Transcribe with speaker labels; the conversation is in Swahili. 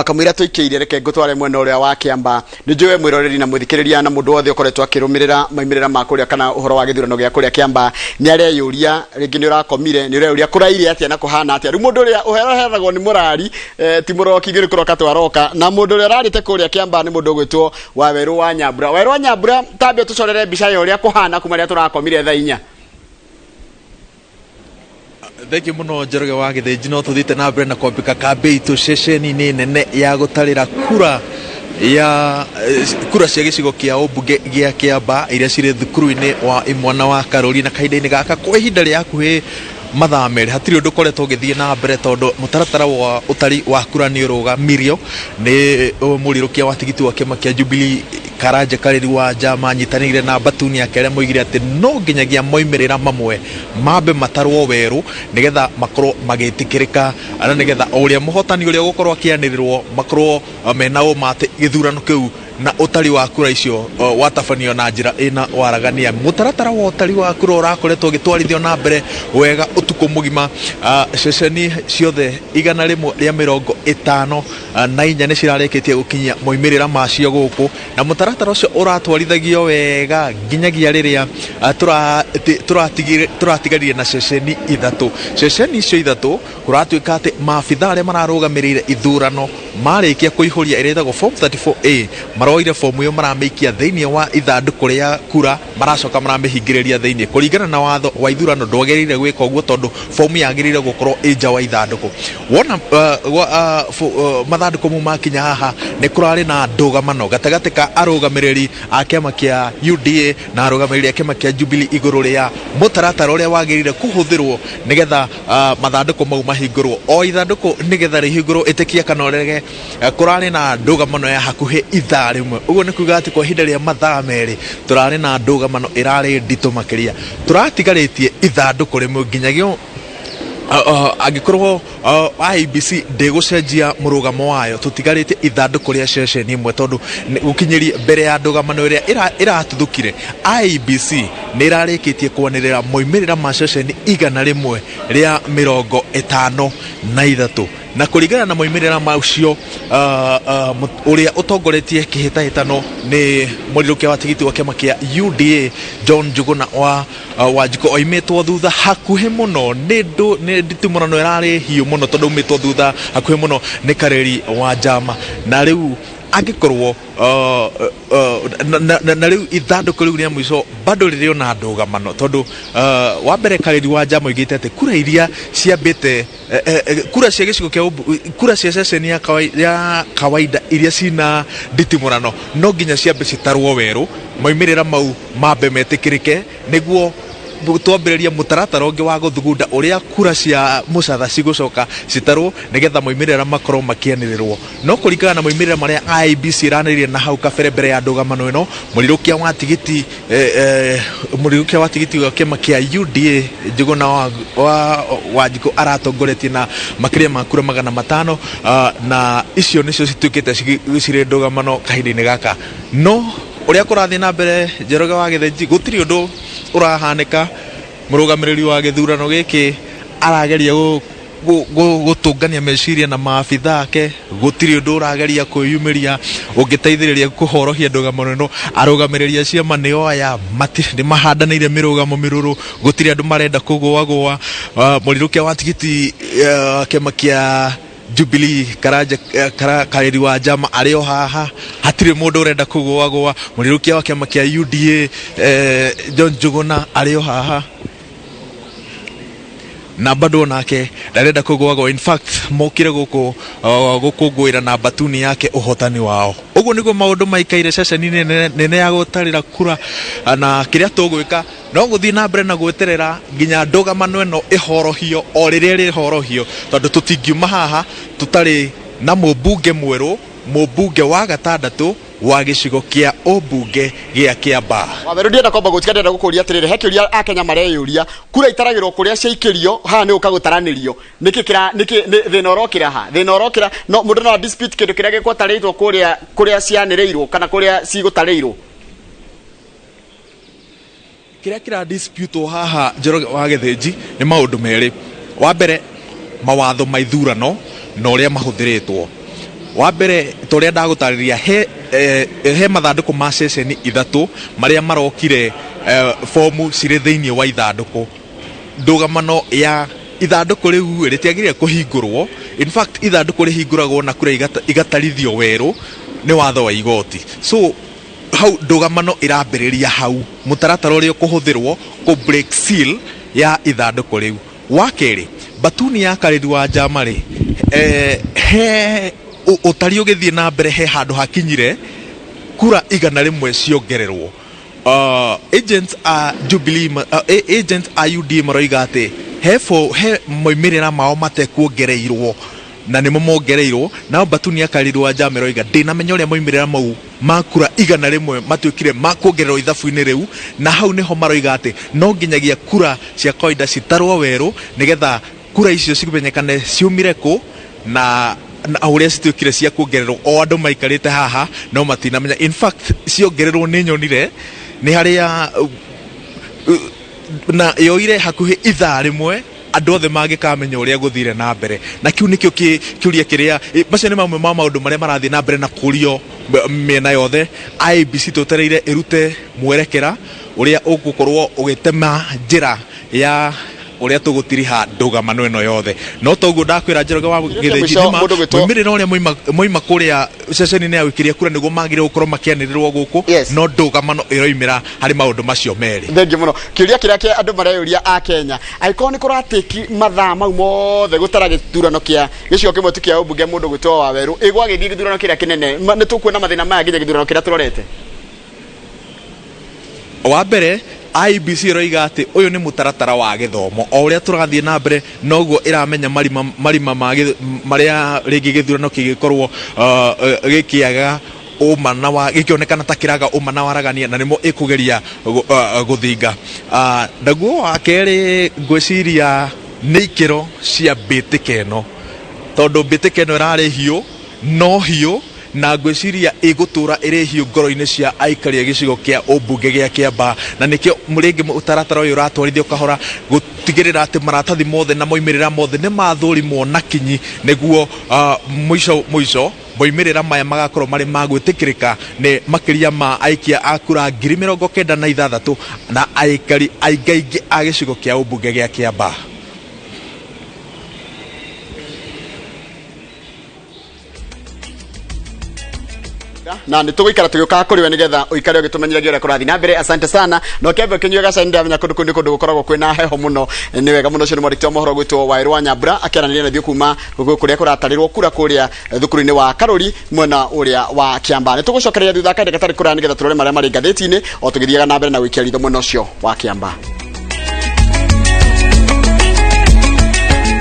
Speaker 1: Akamwira tuikiire reke ngutware mwena uria wa Kĩambaa ni njũwe mwiroreri na muthikiriria na mundu wothe ukoretwo akirumirira maimirira ma kuria kana uhoro wa githurano gia kuria Kĩambaa ni areyuria ringi ni urakomire ni ureyuria kuraire atia na kuhana atia riu mundu uria uheragwo ni murari ti muroki ni kuroka twaroka na mundu uria ararite kuria Kĩambaa ni mundu gwitwo Waweru wa Nyambura tambia tucorere mbica ya uria kuhana kuma ria turakomire thaa 4.
Speaker 2: Thank you muno Njoroge wa Gĩthĩnji no tuthite na mbere na kwambika kambe itu ceceni ni nene ya gutarira kura cia gicigo kia ũmbunge gia Kĩambaa iria cirĩ thukuru-inĩ wa imwana wa Carolina kahinda-inĩ gaka kwa ihinda rĩa hakuhĩ mathaa merĩ hatirĩ ũndũ ũkoretwo ũgĩthiĩ na mbere tondũ mũtaratara wa ũtari wa kura nĩ ũrũgamirio nĩ mũrirũkia wa tigiti wa kĩama kĩa Jubilee Karanja Karĩri wa Njama nyitanĩire na Batuni ya Kĩrĩa moigire atĩ no nginyagia moimĩrĩra mamwe mambe matarwo werũ nigetha makorwo magĩtĩkĩrĩka na nigetha ũrĩa mũhotani ũrĩa gũkorwo akĩanĩrĩrwo makorwo mena ũma atĩ gĩthurano kĩu na utari wa kura icio watabanio na njira ina waragania mutaratara wa utari wa kura urakoretwo gitwarithio na mbere wega utuko mugima ceceni ciothe 154 na inya ni cirareketie gukinyia moimirira macio guku na mutaratara ucio uratwarithagio wega nginyagia riria turatigarire na ceceni ithatu ceceni icio ithatu kuratuika ati maabitha aria mararugamirire ithurano marikia kuihuria iretagwo form 34A maroire fomu yo marameikia thiini wa ithanduku ria kura maracoka maramihingiriria thiini kuringana na watho wa ithurano ndwagirire gwika uguo tondu fomu yagirire gukorwo ija wa ithanduku wona mathanduku mu makinya haha ni kurari na ndũgamano gatagati ka arugamiriri a kiama kia UDA na arugamiriri a kiama kia Jubilee iguru ria mutaratara uria wagirire kuhuthirwo nigetha mathanduku mau mahingurwo o ithanduku nigetha rihingurwo itikia kana orege kurari na ndũgamano ya hakuhi ithaa rimwe uguo ni kuga ati kwa ihinda ria mathaa merĩ turari na ndũgamano irari ndito makiria turatigarĩtie ithanduku rimwe nginyagio agikorwo IEBC ndigucenjia murugamo wayo tutigarite ithanduku ria ceceni imwe tondu gukinyiri mbere ya ndũgamano iria iratuthukire IEBC ni irarikitie kwanirira moimirira ma ceceni 153 na kuringana na moimirira macio uria utongoretie kihitahitano ni murirukia wa tigiti wa kiama kia UDA John Njuguna wa Njiko oimetwo thutha hakuhi muno ni nditumurano irari hiu muno tondu umetwo thutha hakuhi muno ni Karĩri wa Njama na riu angikorwo na riu ithanduku riu ria mwico bado ririo na ndũgamano tondu wa mbere Karĩri wa Njama oigite ati kura iria ciambite kura cia gicigo kia kura cia ceceni ya kawaida iria cina nditimurano no nginya ciambe citarwo werũ moimirira mau mambe metikirike niguo twambĩrĩria mũtaratara ũngĩ wa gũthugunda ũrĩa kura cia mũcatha cigũcoka citarwo nigetha moimirira makorwo makianĩrĩrwo no kũringana na moimirira marĩa IEBC iranĩrĩire na hau kabere mbere ya ndũgamano ĩno mũrirũkia wa tigiti wa kĩama kĩa UDA Njuguna wa Njiko aratongoretie na makĩria ma kura 500 na icio nĩcio cituĩkĩte cirĩ ndũgamano kahinda-inĩ gaka no uria kurathi na mbere Njoroge wa Gĩthĩnji gutiri undu urahanika murugamiriri wa githurano giki arageria gutungania meciria na maabitha ake gutiri undu urageria kwiyumiria ungiteithiriria kuhorohia ndũgamano ĩno arugamiriri ciama nio aya ni mahandanĩire mirugamo miruru gutiri andu marenda kugũagũa mũrirũkia wa tigiti kiama kia Jubilee Karanja Karĩri wa Njama ario haha hatire mundu urenda kugũagũa mũrirũkia wa kiama kia UDA John Njuguna ario haha na bado nake ndarenda kugũagũa in fact mokire gũkũngũĩra na Batuni yake uhotani wao uguo niguo maundu maikaire ceceni nene ya gutarira kura na kiria tugwika no guthii na mbere na gweterera nginya ndũgamano ĩno ihorohio o rĩrĩa rĩhorohio tondu tutingiuma haha tutari na mũmbunge mwerũ mũmbunge wa gatandatũ wa gicigo kia ũmbunge gia Kĩambaa Waweru ndienda kwamba gũtikanĩra gũkũria atĩrĩrĩ he kĩũria akenya mareyũria kura itaragĩrwo kũrĩa ciaikĩrio haha nĩ ũkagũtaranĩrio nĩkĩ thĩna ũrokĩra ha thĩna ũrokĩra no mũndũ no dispute kĩndũ kĩrĩa gĩkwatarĩtwo kũrĩa cianĩrĩirwo kana kũrĩa cigũtarĩirwo kĩrĩa kĩra dispute haha Njoroge wa Gĩthĩnji nĩ maũndũ merĩ wa mbere mawatho ma ithurano na ũrĩa mahũthĩrĩtwo wa mbere toria ndagutariria he mathanduku ma ceceni ithatu maria marokire fomu cirĩ thĩinĩ wa ithanduku. Ndũgamano ya ithanduku riu rĩtiagĩrĩire kũhingũrwo. In fact ithanduku rĩhingũragwo na kura igatarithio werũ nĩ watho wa igoti. So hau ndũgamano ĩrambĩrĩria hau mũtaratara ũrĩa ũkũhũthĩrwo kũ break seal ya ithanduku riu. Wa kerĩ, batuni ya karĩri wa njama rĩ, he ũtari ũgĩthiĩ na mbere he handũ hakinyire kura 100 ciongererwo. Agents a Jubilee agents a UD maroiga atĩ he moimĩrĩra mao matekuongereirwo na nĩmo mongereirwo, na batuni ya karĩri wa njama roiga ndinamenya ũrĩa moimĩrĩra mau makura 100 matuĩkire makuongererwo ithabu-inĩ rĩu, na hau nĩho maroiga atĩ no nginyagia kura cia kawaida citarwo werũ nĩgetha kura icio cimenyekane ciumire kũ na ũrĩa cituĩkire cia kuongererwo. O andũ maikarĩte haha no matinamenya. In fact ciongererwo nĩ nyonire nĩ harĩa na yoire hakuhĩ ithaa rĩmwe andũ othe mangĩkamenya ũrĩa gũthire na mbere, na kiu nĩkĩo kĩũria kĩrĩa macio nĩ mamwe ma maũndũ marĩa marathiĩ na mbere na kũrio mĩena yothe. IEBC twetereire ĩrute mwerekera ũrĩa ũgũkorwo ũgĩtema njĩra ya ũrĩa tũgũtiriha ndũgamano ĩno yothe. No toguo ndakwĩra Njoroge wa Gĩthĩnjithima moimĩrĩra ũrĩa moima kũrĩa ceceni-inĩ ya gũikĩria kura nĩguo magĩrĩirwo gũkorwo makĩanĩrĩrwo gũkũ, no ndũgamano ĩroimĩra harĩ maũndũ macio merĩ.
Speaker 1: Thengi mũno. Kĩũria kĩrĩa kĩa andũ mareyũria a Kenya, angĩkorwo nĩ kũratĩki mathaa mau mothe gũtara gĩthurano kĩa gĩcigo kĩmwe tu kĩa ũmbunge mũndũ gwĩtwo Wawerũ, ĩgwagĩthiĩ gĩthurano kĩrĩa kĩnene, nĩ tũkuona mathĩna maya nginya gĩthurano kĩrĩa tũrorete?
Speaker 2: Wa mbere IEBC roiga atĩ ũyũ nĩ mũtaratara wa gĩthomo, o ũrĩa tũrathiĩ na mbere noguo ĩramenya marima marĩa rĩngĩ gĩthurano kĩgĩkorwo gĩkĩaga ũmana wa gĩkĩonekana ta kĩraga ũmana wa ragania, na nĩmo ĩkũgeria gũthinga. Naguo wa kerĩ ngwĩciria nĩ ikĩro cia mbĩtĩka ĩno, tondũ mbĩtĩka ĩno ĩrarĩ hiũ no hiũ, na ngwĩciria ĩgũtũra ĩrĩ hiũ ngoro-inĩ cia aikari a gĩcigo kĩa ũmbunge gĩa Kĩambaa, na nĩkĩo rĩngĩ mũtaratara ũyũ ũratwarithio kahora gũtigĩrĩra atĩ maratathi mothe na moimĩrĩra mothe nĩ mathũrimwo na kinyi, nĩguo mũico moimĩrĩra maya magakorwo marĩ magwĩtĩkĩrĩka nĩ makĩria ma aikia a kura 96,000 na aikari aingĩ a gĩcigo kĩa ũmbunge gĩa Kĩambaa.
Speaker 1: Na nĩ tũgũikara tũgĩũkaga kũrĩ we nĩgetha ũikare ũgĩtũmenyeragia ũrĩa kũrathiĩ na mbere. Asante sana. No Kĩambaa kĩnyuaga cai ndamenya kũndũ kũu nĩ kũndũ gũkoragwo kwĩna heho mũno. Nĩ wega mũno ũcio nĩ mwandĩki wa mohoro gwĩtwo Wawerũ wa Nyambura akĩaranĩria na ithuĩ kuma kũrĩa kũratarĩrwo kura kũrĩa thukuru-inĩ wa Karũri mwena ũrĩa wa Kĩambaa. Nĩ tũgũcokereria thutha kahinda gatarĩ kũraya nĩgetha tũrore marĩa marĩ ngathĩti-inĩ o tũgĩthiaga na mbere na gũikia ritho mwena ũcio wa Kĩambaa.